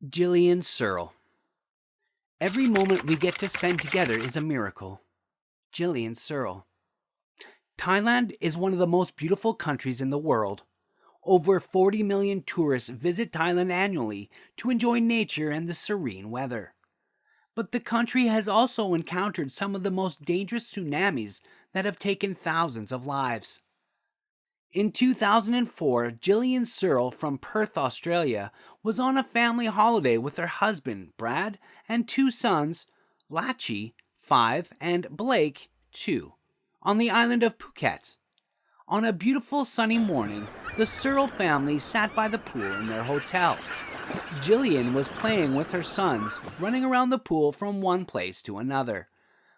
Jillian Searle. Every moment we get to spend together is a miracle. Jillian Searle. Thailand is one of the most beautiful countries in the world. Over 40 million tourists visit Thailand annually to enjoy nature and the serene weather. But the country has also encountered some of the most dangerous tsunamis that have taken thousands of lives. In 2004, Jillian Searle from Perth, Australia, was on a family holiday with her husband, Brad, and two sons, Lachi, 5, and Blake, 2, on the island of Phuket. On a beautiful sunny morning, the Searle family sat by the pool in their hotel. Jillian was playing with her sons, running around the pool from one place to another.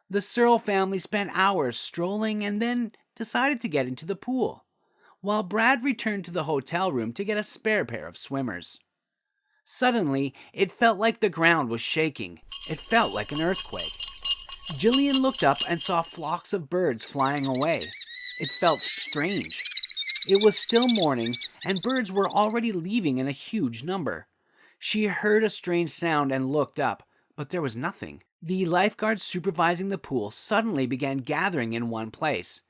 The Searle family spent hours strolling and then decided to get into the pool, while Brad returned to the hotel room to get a spare pair of swimmers. Suddenly, it felt like the ground was shaking. It felt like an earthquake. Jillian looked up and saw flocks of birds flying away. It felt strange. It was still morning, and birds were already leaving in a huge number. She heard a strange sound and looked up, but there was nothing. The lifeguards supervising the pool suddenly began gathering in one place.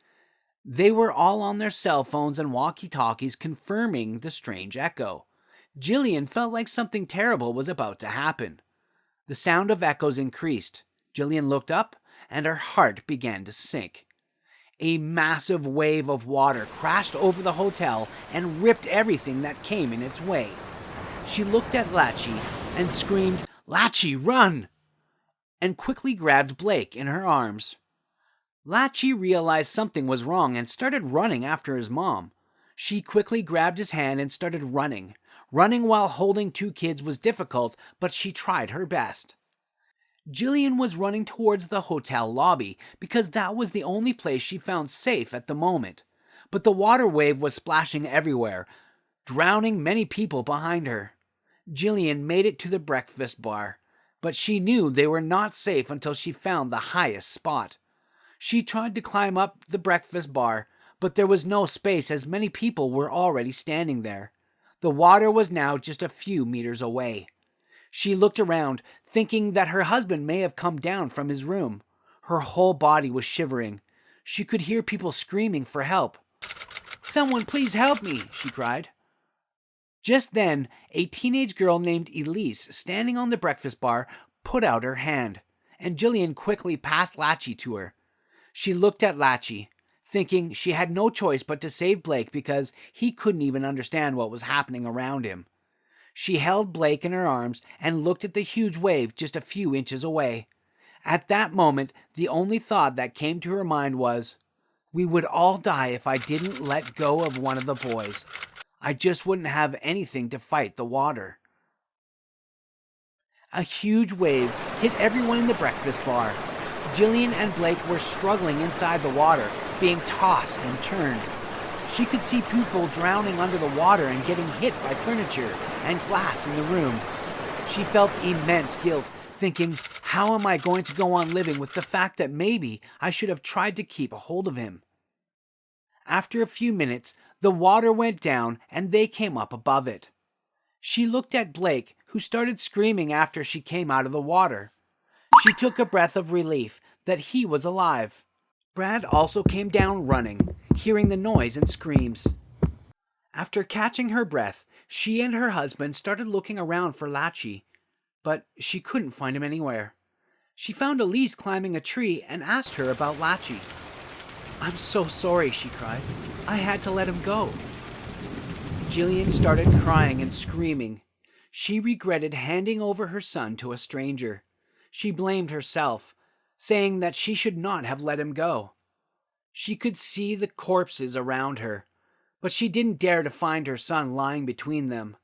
They were all on their cell phones and walkie-talkies confirming the strange echo. Jillian felt like something terrible was about to happen. The sound of echoes increased. Jillian looked up, and her heart began to sink. A massive wave of water crashed over the hotel and ripped everything that came in its way. She looked at Lachi and screamed, "Lachi, run!" and quickly grabbed Blake in her arms. Lachi realized something was wrong and started running after his mom. She quickly grabbed his hand and started running. Running while holding two kids was difficult, but she tried her best. Jillian was running towards the hotel lobby because that was the only place she found safe at the moment. But the water wave was splashing everywhere, drowning many people behind her. Jillian made it to the breakfast bar, but she knew they were not safe until she found the highest spot. She tried to climb up the breakfast bar, but there was no space as many people were already standing there. The water was now just a few meters away. She looked around, thinking that her husband may have come down from his room. Her whole body was shivering. She could hear people screaming for help. "Someone please help me," she cried. Just then, a teenage girl named Elise, standing on the breakfast bar, put out her hand, and Jillian quickly passed Lachi to her. She looked at Lachi, thinking she had no choice but to save Blake because he couldn't even understand what was happening around him. She held Blake in her arms and looked at the huge wave just a few inches away. At that moment, the only thought that came to her mind was, "We would all die if I didn't let go of one of the boys. I just wouldn't have anything to fight the water." A huge wave hit everyone in the breakfast bar. Jillian and Blake were struggling inside the water, being tossed and turned. She could see people drowning under the water and getting hit by furniture and glass in the room. She felt immense guilt, thinking, how am I going to go on living with the fact that maybe I should have tried to keep a hold of him? After a few minutes, the water went down and they came up above it. She looked at Blake, who started screaming after she came out of the water. She took a breath of relief that he was alive. Brad also came down running, hearing the noise and screams. After catching her breath, she and her husband started looking around for Lachi, but she couldn't find him anywhere. She found Elise climbing a tree and asked her about Lachi. "I'm so sorry," she cried. "I had to let him go." Jillian started crying and screaming. She regretted handing over her son to a stranger. She blamed herself, saying that she should not have let him go. She could see the corpses around her, but she didn't dare to find her son lying between them.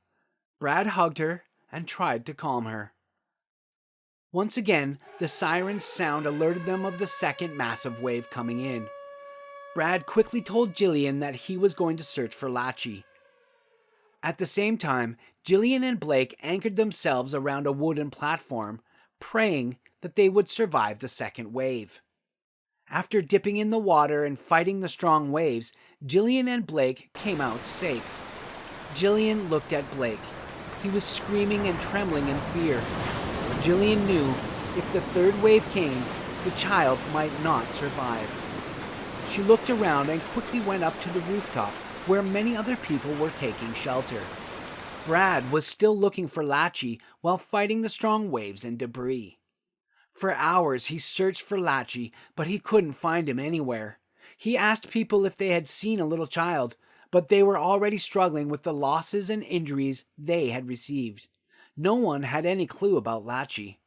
Brad hugged her and tried to calm her. Once again, the siren's sound alerted them of the second massive wave coming in. Brad quickly told Jillian that he was going to search for Lachi. At the same time, Jillian and Blake anchored themselves around a wooden platform, praying that they would survive the second wave. After dipping in the water and fighting the strong waves, Jillian and Blake came out safe. Jillian looked at Blake. He was screaming and trembling in fear. Jillian knew if the third wave came, the child might not survive. She looked around and quickly went up to the rooftop where many other people were taking shelter. Brad was still looking for Latchie while fighting the strong waves and debris. For hours he searched for Latchie, but he couldn't find him anywhere. He asked people if they had seen a little child, but they were already struggling with the losses and injuries they had received. No one had any clue about Latchie.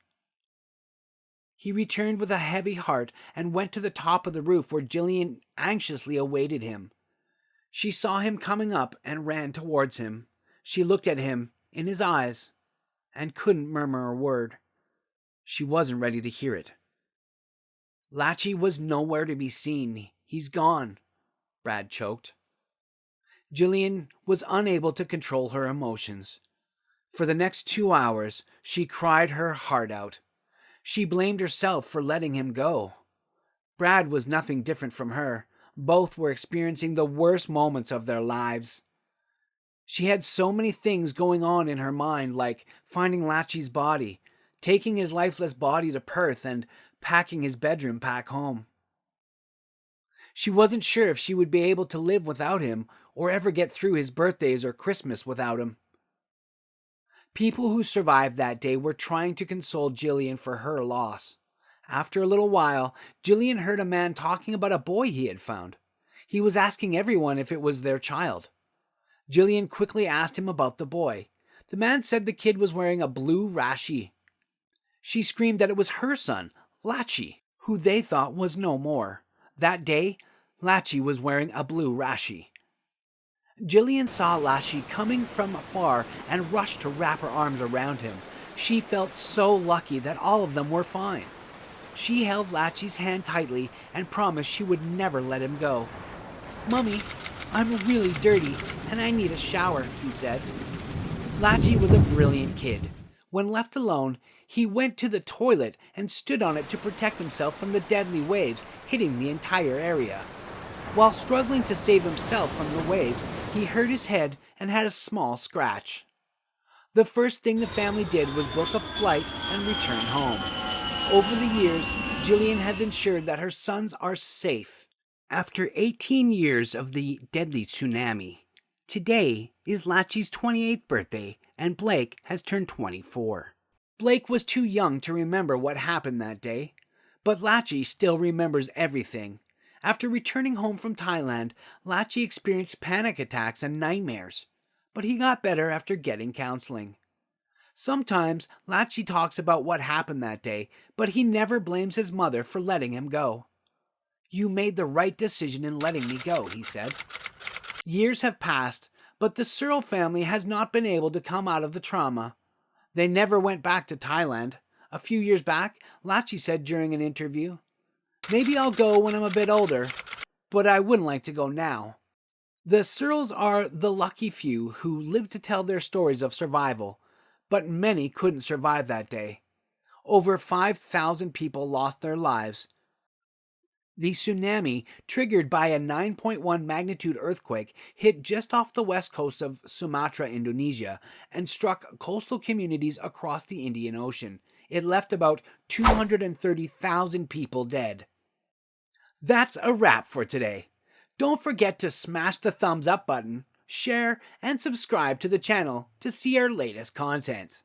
He returned with a heavy heart and went to the top of the roof where Jillian anxiously awaited him. She saw him coming up and ran towards him. She looked at him in his eyes and couldn't murmur a word. She wasn't ready to hear it. Latchie was nowhere to be seen. He's gone, Brad choked. Jillian was unable to control her emotions. For the next 2 hours, she cried her heart out. She blamed herself for letting him go. Brad was nothing different from her. Both were experiencing the worst moments of their lives. She had so many things going on in her mind, like finding Latchie's body, taking his lifeless body to Perth, and packing his bedroom back home. She wasn't sure if she would be able to live without him or ever get through his birthdays or Christmas without him. People who survived that day were trying to console Jillian for her loss. After a little while, Jillian heard a man talking about a boy he had found. He was asking everyone if it was their child. Jillian quickly asked him about the boy. The man said the kid was wearing a blue rashi. She screamed that it was her son, Latchie, who they thought was no more. That day, Latchie was wearing a blue rashi. Jillian saw Latchie coming from afar and rushed to wrap her arms around him. She felt so lucky that all of them were fine. She held Latchie's hand tightly and promised she would never let him go. "Mummy, I'm really dirty and I need a shower," he said. Latchie was a brilliant kid. When left alone, he went to the toilet and stood on it to protect himself from the deadly waves hitting the entire area. While struggling to save himself from the waves, he hurt his head and had a small scratch. The first thing the family did was book a flight and return home. Over the years, Jillian has ensured that her sons are safe. After 18 years of the deadly tsunami, today is Latchie's 28th birthday and Blake has turned 24. Blake was too young to remember what happened that day, but Latchie still remembers everything. After returning home from Thailand, Latchie experienced panic attacks and nightmares, but he got better after getting counseling. Sometimes Latchie talks about what happened that day, but he never blames his mother for letting him go. "You made the right decision in letting me go," he said. Years have passed, but the Searle family has not been able to come out of the trauma. They never went back to Thailand. A few years back, Latchie said during an interview, "Maybe I'll go when I'm a bit older, but I wouldn't like to go now." The Searles are the lucky few who live to tell their stories of survival, but many couldn't survive that day. Over 5,000 people lost their lives. The tsunami, triggered by a 9.1 magnitude earthquake, hit just off the west coast of Sumatra, Indonesia, and struck coastal communities across the Indian Ocean. It left about 230,000 people dead. That's a wrap for today. Don't forget to smash the thumbs up button, share, and subscribe to the channel to see our latest content.